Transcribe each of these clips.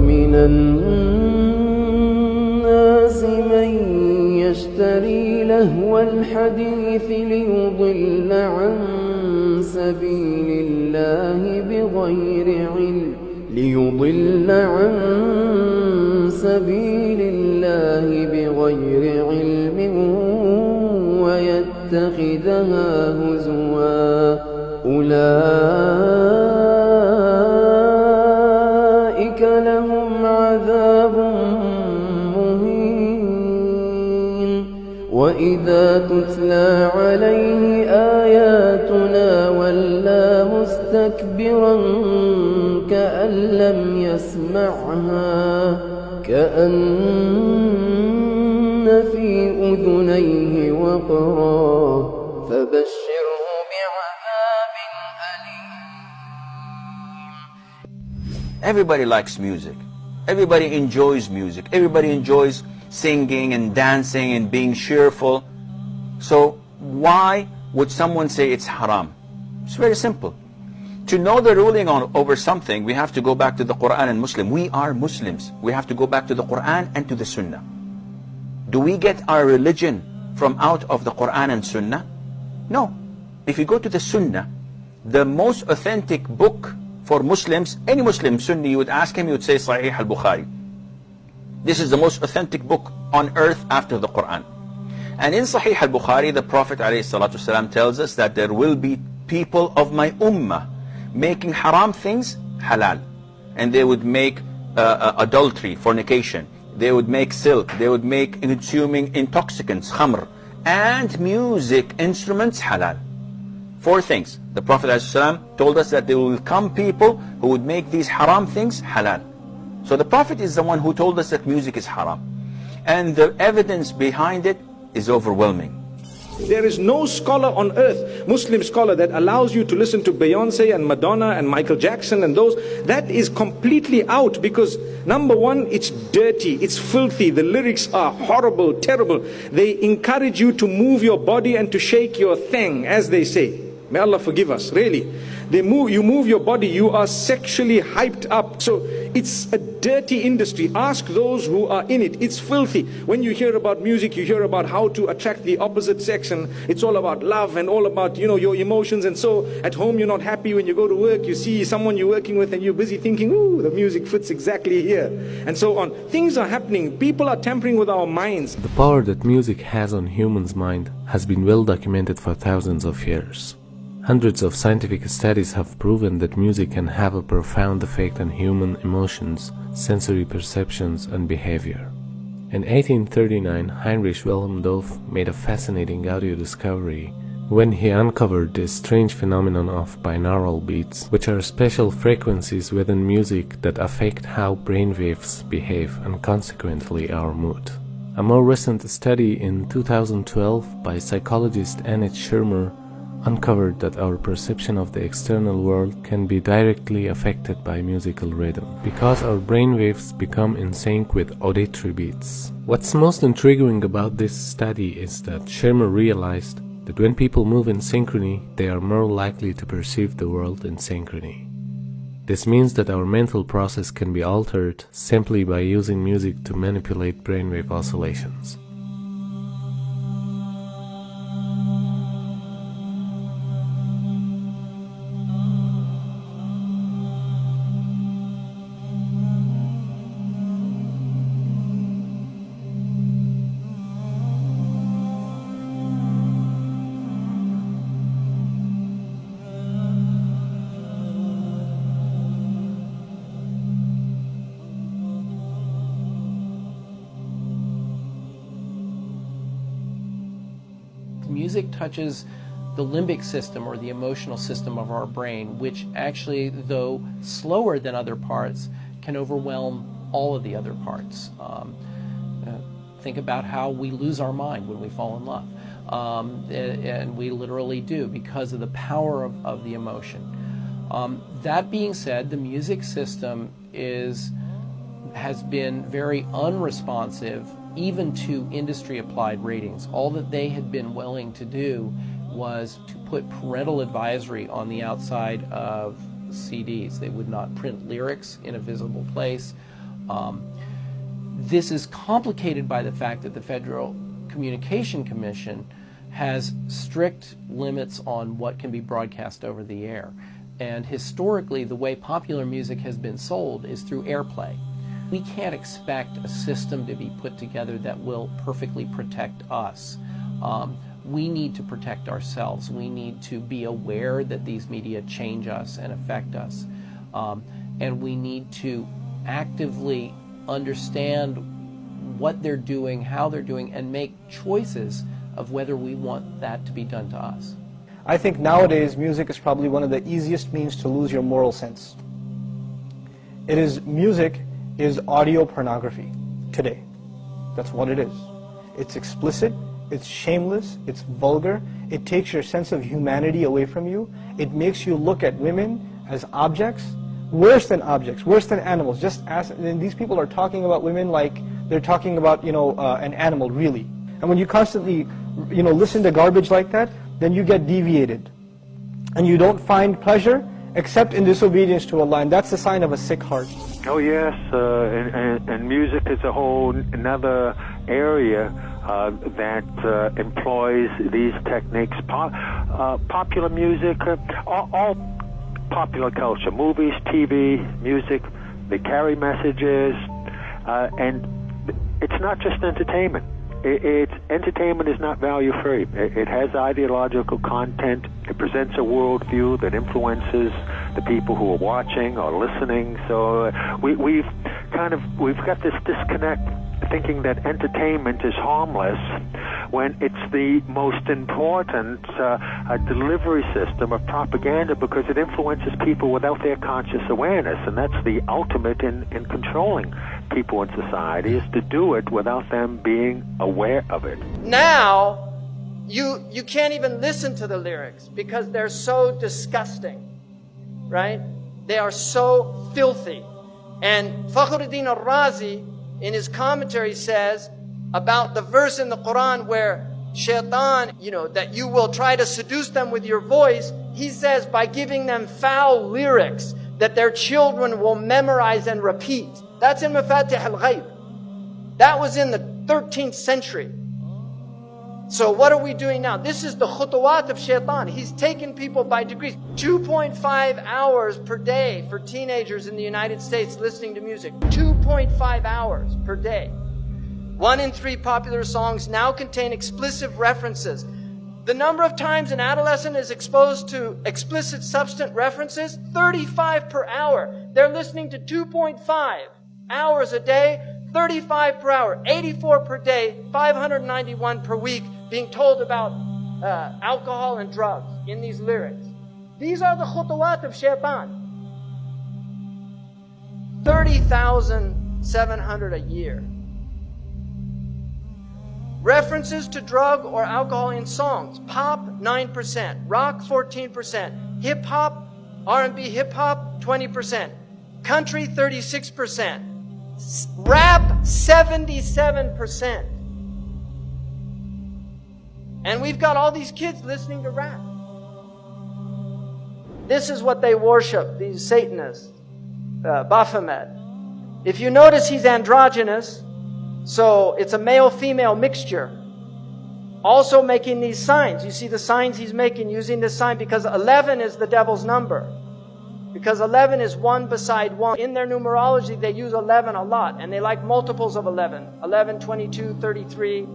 ومن الناس من يشتري لهو الحديث ليضل عن سبيل الله بغير علم ويتخذها هزوا أولئك لهم عذاب مهين وإذا تتلى عليه آياتنا ولى مستكبرا كأن لم يسمعها كأن في أذنيه وقرا فبشره بعذاب أليم. Everybody likes music. Everybody enjoys music. Everybody enjoys singing and dancing and being cheerful. So why would someone say it's haram? It's very simple. To know the ruling over something, we have to go back to the Quran and Muslim. We are Muslims. We have to go back to the Quran and to the Sunnah. Do we get our religion from out of the Quran and Sunnah? No. If you go to the Sunnah, the most authentic book for Muslims, any Muslim Sunni, you would ask him, you would say Sahih al-Bukhari. This is the most authentic book on earth after the Quran. And in Sahih al-Bukhari, the Prophet ﷺ tells us that there will be people of my ummah making haram things halal. And they would make adultery, fornication. They would make silk. They would make consuming intoxicants, khamr. And music instruments halal. 4 things. The Prophet ﷺ told us that there will come people who would make these haram things halal. So the Prophet is the one who told us that music is haram. And the evidence behind it is overwhelming. There is no scholar on earth, Muslim scholar, that allows you to listen to Beyonce and Madonna and Michael Jackson and those. That is completely out because, number one, it's dirty, it's filthy, the lyrics are horrible, terrible. They encourage you to move your body and to shake your thing, as they say. May Allah forgive us, really. You move your body, you are sexually hyped up. So it's a dirty industry. Ask those who are in it. It's filthy. When you hear about music, you hear about how to attract the opposite sex, and it's all about love and all about, you know, your emotions. And so at home you're not happy. When you go to work, you see someone you're working with and you're busy thinking, ooh, the music fits exactly here, and so on. Things are happening. People are tampering with our minds. The power that music has on humans' mind has been well documented for thousands of years. Hundreds of scientific studies have proven that music can have a profound effect on human emotions, sensory perceptions, and behavior. In 1839, Heinrich Wilhelm Dove made a fascinating audio discovery when he uncovered this strange phenomenon of binaural beats, which are special frequencies within music that affect how brainwaves behave and consequently our mood. A more recent study in 2012 by psychologist Annette Schirmer uncovered that our perception of the external world can be directly affected by musical rhythm, because our brainwaves become in sync with auditory beats. What's most intriguing about this study is that Schirmer realized that when people move in synchrony, they are more likely to perceive the world in synchrony. This means that our mental process can be altered simply by using music to manipulate brainwave oscillations. Music touches the limbic system, or the emotional system of our brain, which actually, though slower than other parts, can overwhelm all of the other parts. Think about how we lose our mind when we fall in love. And we literally do, because of the power of the emotion. That being said, the music system has been very unresponsive even to industry-applied ratings. All that they had been willing to do was to put parental advisory on the outside of CDs. They would not print lyrics in a visible place. This is complicated by the fact that the Federal Communication Commission has strict limits on what can be broadcast over the air. And historically, the way popular music has been sold is through airplay. We can't expect a system to be put together that will perfectly protect us. We need to protect ourselves. We need to be aware that these media change us and affect us. And we need to actively understand what they're doing, how they're doing, and make choices of whether we want that to be done to us. I think nowadays music is probably one of the easiest means to lose your moral sense. Music is audio pornography today. That's what it is. It's explicit, it's shameless, it's vulgar, it takes your sense of humanity away from you, it makes you look at women as objects, worse than animals. And these people are talking about women like they're talking about, an animal, really. And when you constantly, listen to garbage like that, then you get deviated. And you don't find pleasure except in disobedience to Allah. And that's the sign of a sick heart. Oh, yes. And music is a whole another area that employs these techniques. Popular music, all popular culture, movies, TV, music, they carry messages, and it's not just entertainment. Entertainment is not value-free. It has ideological content. It presents a worldview that influences the people who are watching or listening. So we've got this disconnect, thinking that entertainment is harmless when it's the most important delivery system of propaganda, because it influences people without their conscious awareness, and that's the ultimate in controlling people in society, is to do it without them being aware of it. Now, you can't even listen to the lyrics because they're so disgusting, right? They are so filthy. And Fakhruddin al-Razi, in his commentary, says about the verse in the Quran where shaitan, that you will try to seduce them with your voice, he says by giving them foul lyrics that their children will memorize and repeat. That's in Mafatih al-Ghayb. That was in the 13th century. So what are we doing now? This is the khutuwat of shaitan. He's taken people by degrees. 2.5 hours per day for teenagers in the United States listening to music. 2.5 hours per day. 1 in 3 popular songs now contain explicit references. The number of times an adolescent is exposed to explicit substance references, 35 per hour. They're listening to 2.5 hours a day, 35 per hour, 84 per day, 591 per week, being told about alcohol and drugs in these lyrics. These are the khutuwat of shaitan. 30,700 a year. References to drug or alcohol in songs. Pop, 9%. Rock, 14%. Hip-hop, R&B hip-hop, 20%. Country, 36%. Rap, 77%. And we've got all these kids listening to rap. This is what they worship, these Satanists. Baphomet. If you notice, he's androgynous. So it's a male-female mixture. Also making these signs. You see the signs he's making using this sign because 11 is the devil's number. Because 11 is 1 beside 1. In their numerology, they use 11 a lot. And they like multiples of 11. 11, 22, 33,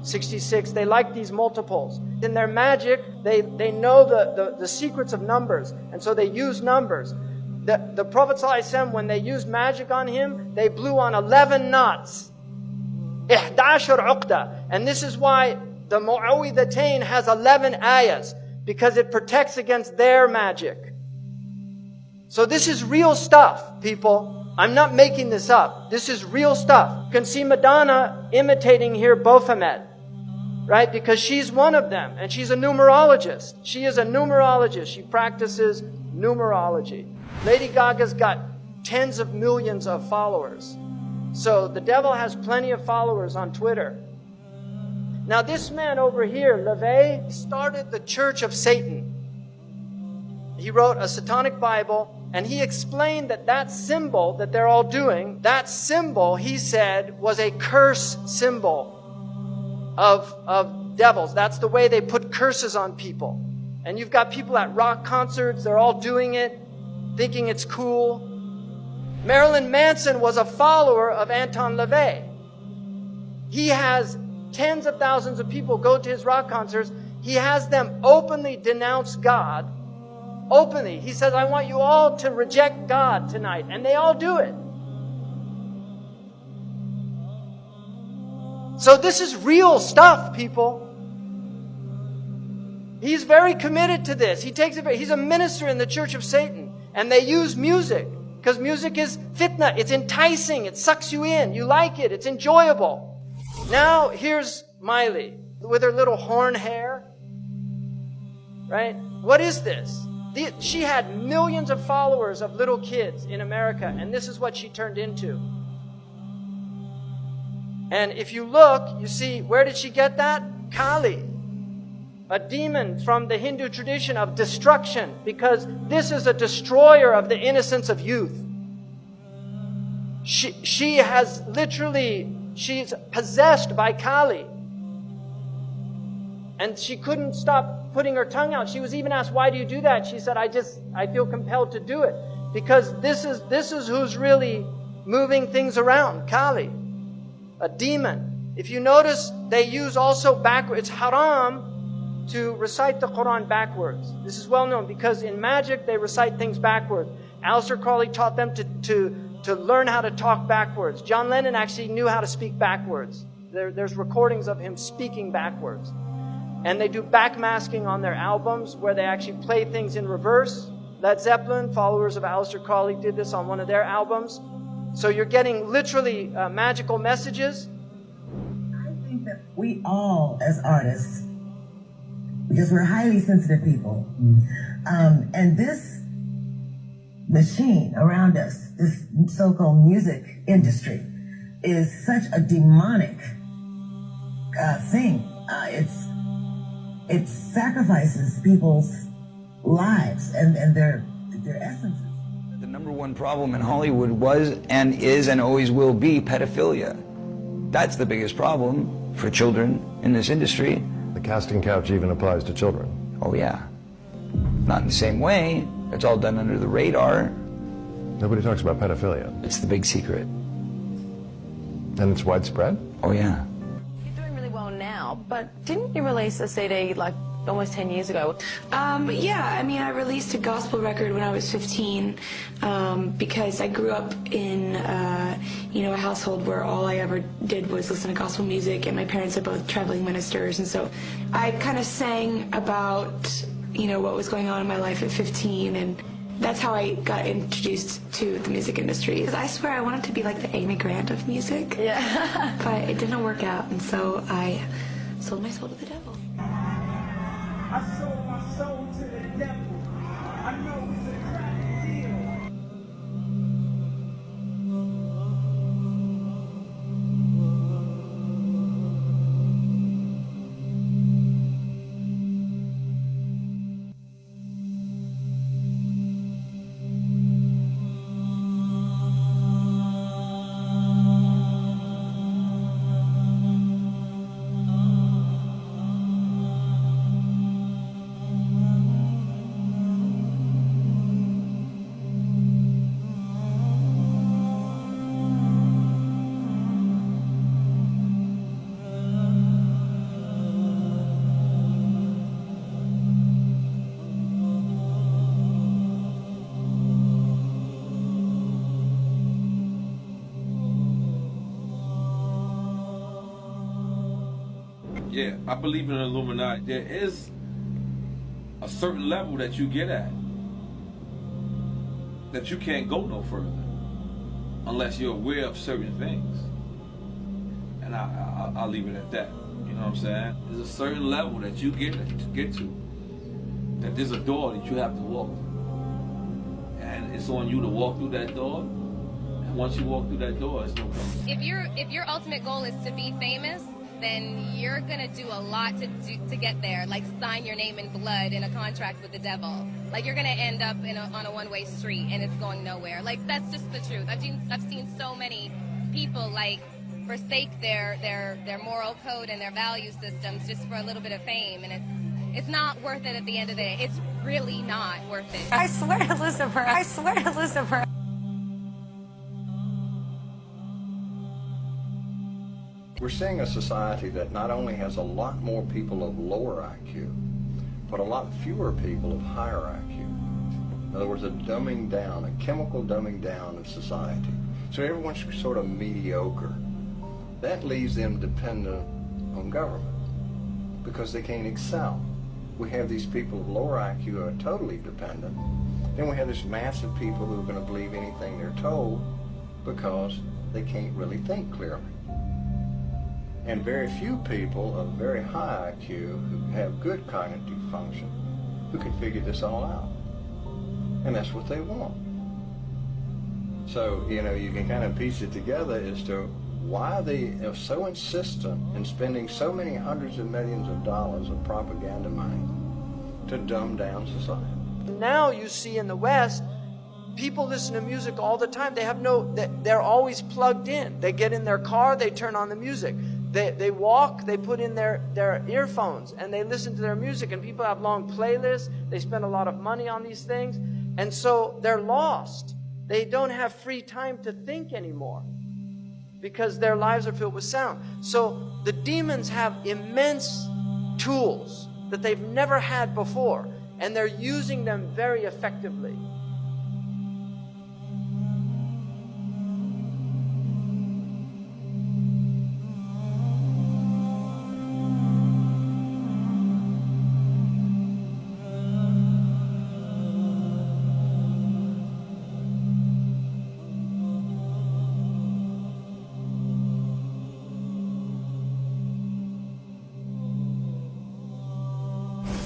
66. They like these multiples. In their magic, they know the secrets of numbers. And so they use numbers. The Prophet ﷺ, when they used magic on him, they blew on 11 knots. 11 uqda. And this is why the Mu'awwidhatayn has 11 ayahs, because it protects against their magic. So this is real stuff, people. I'm not making this up. This is real stuff. You can see Madonna imitating here Baphomet, right? Because she's one of them, and she's a numerologist. She is a numerologist. She practices numerology. Lady Gaga's got tens of millions of followers. So the devil has plenty of followers on Twitter. Now this man over here, LaVey, started the Church of Satan. He wrote a satanic Bible, And he explained that that symbol that they're all doing, that symbol, he said, was a curse symbol of devils. That's the way they put curses on people. And you've got people at rock concerts, they're all doing it, thinking it's cool. Marilyn Manson was a follower of Anton LaVey. He has tens of thousands of people go to his rock concerts. He has them openly denounce God. Openly. He says, I want you all to reject God tonight. And they all do it. So this is real stuff, people. He's very committed to this. He's a minister in the Church of Satan. And they use music. Because music is fitna. It's enticing. It sucks you in. You like it. It's enjoyable. Now, here's Miley with her little horn hair. Right? What is this? She had millions of followers of little kids in America, and this is what she turned into. And if you look, you see, where did she get that? Kali, a demon from the Hindu tradition of destruction, because this is a destroyer of the innocence of youth. She has literally, she's possessed by Kali. And she couldn't stop putting her tongue out. She was even asked, why do you do that? She said, I feel compelled to do it. Because this is who's really moving things around. Kali, a demon. If you notice, they use also backwards. It's haram to recite the Quran backwards. This is well known because in magic, they recite things backwards. Aleister Crowley taught them to learn how to talk backwards. John Lennon actually knew how to speak backwards. There's recordings of him speaking backwards. And they do backmasking on their albums where they actually play things in reverse. Led Zeppelin, followers of Aleister Crowley, did this on one of their albums. So you're getting literally magical messages. I think that we all, as artists, because we're highly sensitive people, and this machine around us, this so-called music industry, is such a demonic thing. It sacrifices people's lives and their essences. The number one problem in Hollywood was and is and always will be pedophilia. That's the biggest problem for children in this industry. The casting couch even applies to children. Oh yeah. Not in the same way. It's all done under the radar. Nobody talks about pedophilia. It's the big secret. And it's widespread? Oh yeah. But didn't you release a CD like almost 10 years ago? Yeah, I mean, I released a gospel record when I was 15 because I grew up in, a household where all I ever did was listen to gospel music, and my parents are both traveling ministers, and so I kind of sang about, what was going on in my life at 15, and that's how I got introduced to the music industry. Because I swear I wanted to be like the Amy Grant of music. Yeah. But it didn't work out, and so I sold my soul to the devil. I sold my soul to the devil. I know it's a crack deal. Yeah, I believe in the Illuminati. There is a certain level that you get at that you can't go no further unless you're aware of certain things. And I'll leave it at that. You know what I'm saying? There's a certain level that you get to, that there's a door that you have to walk through. And it's on you to walk through that door. And once you walk through that door, it's no problem. If your ultimate goal is to be famous, then you're gonna do a lot to get there, like sign your name in blood in a contract with the devil. Like you're gonna end up on a one-way street and it's going nowhere. Like that's just the truth. I've seen so many people like forsake their moral code and their value systems just for a little bit of fame, and it's not worth it at the end of the day. It's really not worth it. I swear to Lucifer. I swear to Lucifer. We're seeing a society that not only has a lot more people of lower IQ, but a lot fewer people of higher IQ. In other words, a dumbing down, a chemical dumbing down of society. So everyone's sort of mediocre. That leaves them dependent on government because they can't excel. We have these people of lower IQ who are totally dependent. Then we have this mass of people who are going to believe anything they're told because they can't really think clearly. And very few people of very high IQ who have good cognitive function who can figure this all out. And that's what they want. So, you know, you can kind of piece it together as to why they are so insistent in spending so many hundreds of millions of dollars of propaganda money to dumb down society. Now you see in the West, people listen to music all the time. They're always plugged in. They get in their car, they turn on the music. They walk, they put in their earphones and they listen to their music, and people have long playlists. They spend a lot of money on these things. And so they're lost. They don't have free time to think anymore because their lives are filled with sound. So the demons have immense tools that they've never had before, and they're using them very effectively.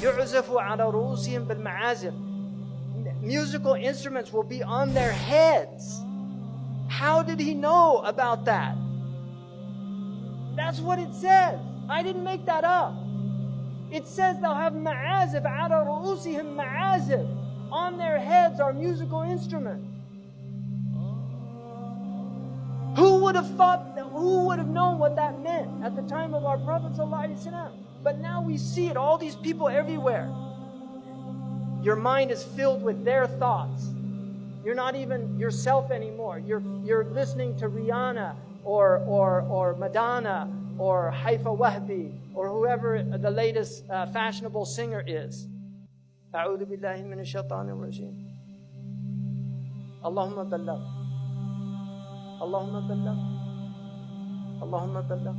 يعزف على رؤوسهم بالمعازف. Musical instruments will be on their heads. How did he know about that? That's what it says. I didn't make that up. It says they'll have ma'azif على رؤوسهم ma'azif. On their heads are musical instruments. Who would have known what that meant at the time of our Prophet ﷺ? But now we see it, all these people everywhere. Your mind is filled with their thoughts. You're not even yourself anymore. You're listening to Rihanna or Madonna or Haifa Wahbi or whoever the latest fashionable singer is. أعوذ بالله من الشيطان الرجيم. اللهم بلغ. اللهم بلغ. اللهم بلغ.